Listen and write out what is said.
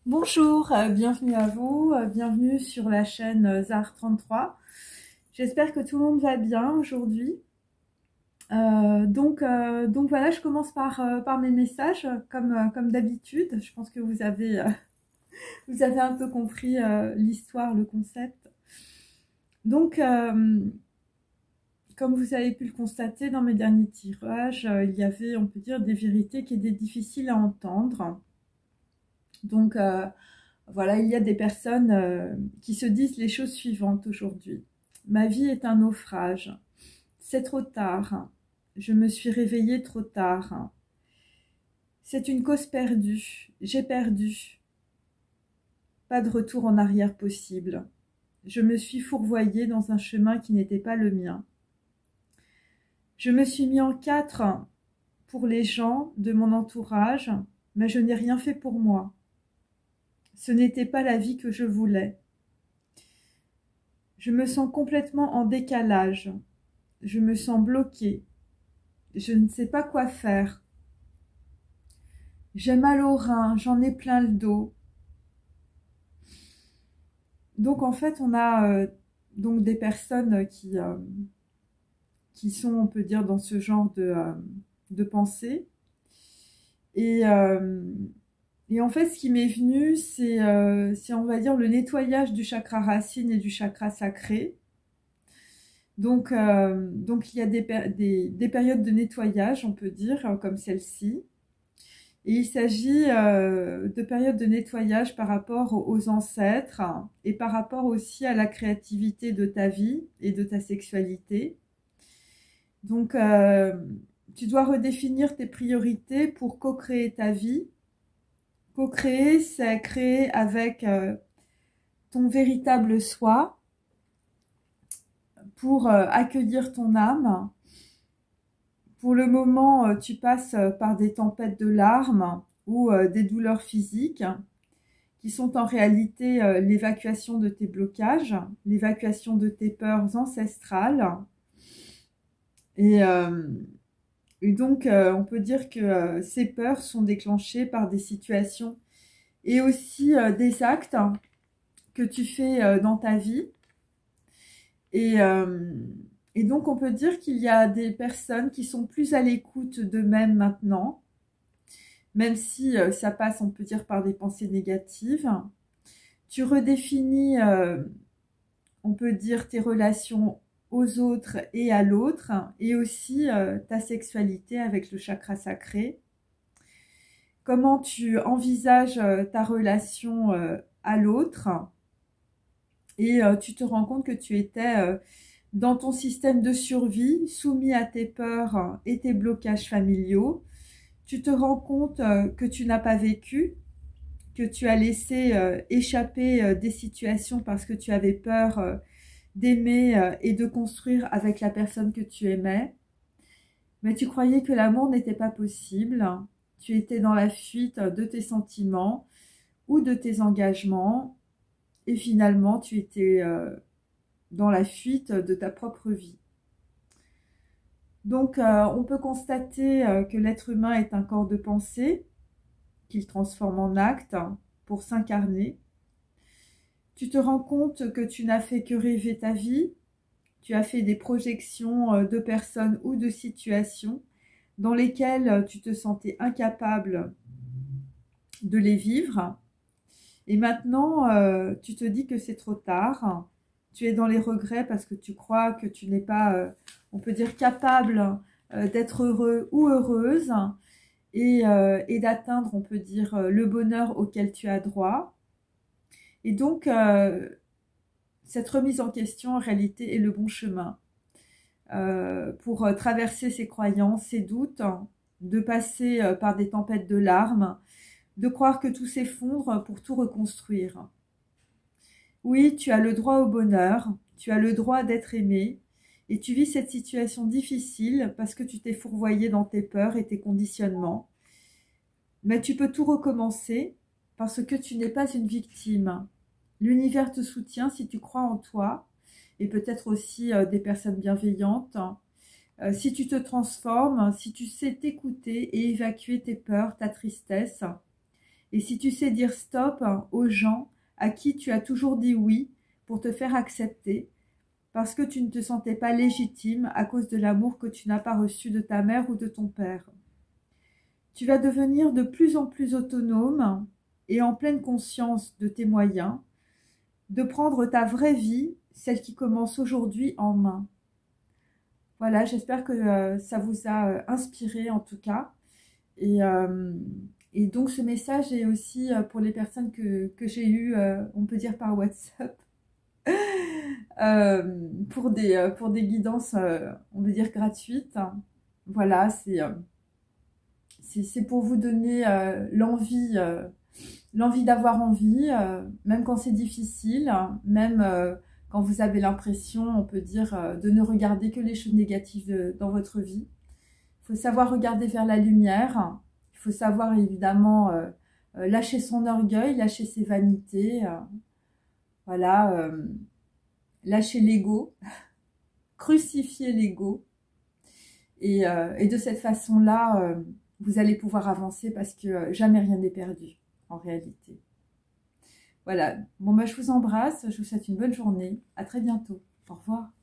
Bonjour, bienvenue à vous, bienvenue sur la chaîne Zar 33. J'espère que tout le monde va bien aujourd'hui. Donc voilà, je commence par mes messages comme d'habitude. Je pense que vous avez un peu compris l'histoire, le concept. Donc, comme vous avez pu le constater dans mes derniers tirages, il y avait, on peut dire, des vérités qui étaient difficiles à entendre. Donc, voilà, il y a des personnes qui se disent les choses suivantes aujourd'hui. Ma vie est un naufrage. C'est trop tard. Je me suis réveillée trop tard. C'est une cause perdue. J'ai perdu. Pas de retour en arrière possible. Je me suis fourvoyée dans un chemin qui n'était pas le mien. Je me suis mis en quatre pour les gens de mon entourage, mais je n'ai rien fait pour moi. Ce n'était pas la vie que je voulais. Je me sens complètement en décalage. Je me sens bloquée. Je ne sais pas quoi faire. J'ai mal aux reins, j'en ai plein le dos. Donc en fait, on a donc des personnes qui sont, on peut dire, dans ce genre de pensée. Et, euh, et en fait, ce qui m'est venu, c'est, on va dire, le nettoyage du chakra racine et du chakra sacré. Donc il y a des périodes de nettoyage, on peut dire, comme celle-ci. Et il s'agit de périodes de nettoyage par rapport aux ancêtres et par rapport aussi à la créativité de ta vie et de ta sexualité. Donc, tu dois redéfinir tes priorités pour co-créer ta vie. Co-créer, c'est créer avec ton véritable soi pour accueillir ton âme. Pour le moment, tu passes par des tempêtes de larmes ou des douleurs physiques qui sont en réalité l'évacuation de tes blocages, l'évacuation de tes peurs ancestrales. Et, euh, et donc, on peut dire que ces peurs sont déclenchées par des situations et aussi des actes que tu fais dans ta vie. Et, euh, et donc, on peut dire qu'il y a des personnes qui sont plus à l'écoute d'eux-mêmes maintenant, même si ça passe, on peut dire, par des pensées négatives. Tu redéfinis, on peut dire, tes relations aux autres et à l'autre, et aussi ta sexualité avec le chakra sacré. Comment tu envisages ta relation à l'autre, et tu te rends compte que tu étais dans ton système de survie, soumis à tes peurs et tes blocages familiaux. Tu te rends compte que tu n'as pas vécu, que tu as laissé échapper des situations parce que tu avais peur d'aimer et de construire avec la personne que tu aimais. Mais tu croyais que l'amour n'était pas possible. Tu étais dans la fuite de tes sentiments ou de tes engagements. Et finalement, tu étais dans la fuite de ta propre vie. Donc, on peut constater que l'être humain est un corps de pensée qu'il transforme en acte pour s'incarner. Tu te rends compte que tu n'as fait que rêver ta vie. Tu as fait des projections de personnes ou de situations dans lesquelles tu te sentais incapable de les vivre. Et maintenant, tu te dis que c'est trop tard. Tu es dans les regrets parce que tu crois que tu n'es pas, on peut dire, capable d'être heureux ou heureuse et d'atteindre, on peut dire, le bonheur auquel tu as droit. Et donc, cette remise en question, en réalité, est le bon chemin pour traverser ses croyances, ses doutes, de passer par des tempêtes de larmes, de croire que tout s'effondre pour tout reconstruire. Oui, tu as le droit au bonheur, tu as le droit d'être aimé, et tu vis cette situation difficile parce que tu t'es fourvoyé dans tes peurs et tes conditionnements. Mais tu peux tout recommencer parce que tu n'es pas une victime. L'univers te soutient si tu crois en toi, et peut-être aussi des personnes bienveillantes. Si tu te transformes, si tu sais t'écouter et évacuer tes peurs, ta tristesse, Et si tu sais dire stop aux gens à qui tu as toujours dit oui pour te faire accepter, parce que tu ne te sentais pas légitime à cause de l'amour que tu n'as pas reçu de ta mère ou de ton père. Tu vas devenir de plus en plus autonome et en pleine conscience de tes moyens, de prendre ta vraie vie, celle qui commence aujourd'hui, en main. Voilà, j'espère que ça vous a inspiré en tout cas. Et donc ce message est aussi pour les personnes que j'ai eues, on peut dire par WhatsApp, pour des guidances, on veut dire gratuites. Voilà, c'est pour vous donner l'envie d'avoir envie, même quand c'est difficile, même quand vous avez l'impression, on peut dire, de ne regarder que les choses négatives dans votre vie. Il faut savoir regarder vers la lumière. Il faut savoir évidemment lâcher son orgueil, lâcher ses vanités. Voilà, lâcher l'ego, crucifier l'ego. Et de cette façon-là, vous allez pouvoir avancer parce que jamais rien n'est perdu en réalité. Voilà, bon, je vous embrasse, je vous souhaite une bonne journée. À très bientôt. Au revoir.